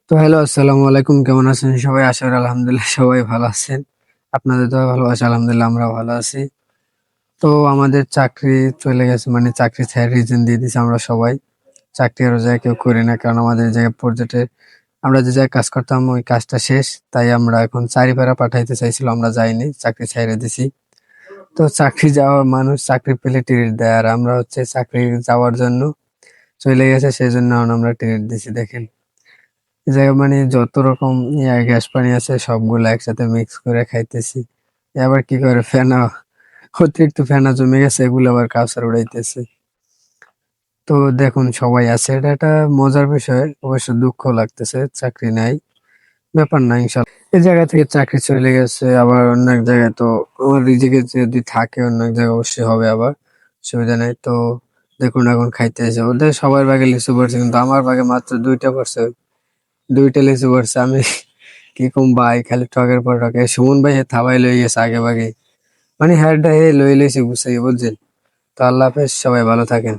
তো হ্যালো, আসসালামু আলাইকুম। কেমন আছেন সবাই? আশা করি আলহামদুলিল্লাহ সবাই ভালো আছেন। আপনাদের দোয়ায় ভালোবাসা আলহামদুলিল্লাহ আমরাও ভালো আছি। তো আমাদের চাকরি চলে গেছে, মানে চাকরি ছাড়ার রিজন দিয়ে দিছি আমরা সবাই। চাকরি আরো জায়গায় কেউ করি না, কারণ আমাদের এই জায়গায় প্রজেক্টে আমরা যে জায়গায় কাজ করতাম ওই কাজটা শেষ। তাই আমরা এখন চাকরি পাঠাইতে চাইছিল, আমরা যাইনি, চাকরি ছাইড়া দিছি। তো চাকরি যাওয়া মানুষ চাকরি পেলে টিকিট দেয়, আর আমরা হচ্ছে চাকরি যাওয়ার জন্য চলে গেছে, সেই জন্য এখন আমরা টিকিট দিছি। দেখেন এই জায়গায় মানে যত রকম গ্যাস পানি আছে সবগুলো একসাথে মিক্স করে খাইতেছি। আবার কি করে ফেনা, অতিরিক্ত ফেনা জমে গেছে, এগুলো আবার কাউসার উড়াইতেছে। তো দেখুন সবাই আছে, এটা একটা মজার বিষয়, অবশ্য দুঃখ লাগতেছে চাকরি নাই। ব্যাপার না, ইনশাল্লাহ এই জায়গা থেকে চাকরি চলে গেছে, আবার অন্য এক জায়গায় তো আমার রিজিকে যদি থাকে অন্য এক জায়গায় অবশ্যই হবে, আবার সুবিধা নেই। তো দেখুন এখন খাইতেছে, ওদের সবার ভাগে লিচু পড়ছে কিন্তু আমার ভাগে মাত্র 2টা পড়ছে। 2টা লিচু পড়ছে, আমি কি কম ভাই, খালি টকের পর টকে। সুমন ভাই হে থাবাই লই গেছে আগে ভাগে, মানে হ্যারটা হে লই লইছে গুছাই, বুঝছেন? তো আল্লাহ হাফেজ, সবাই ভালো থাকেন।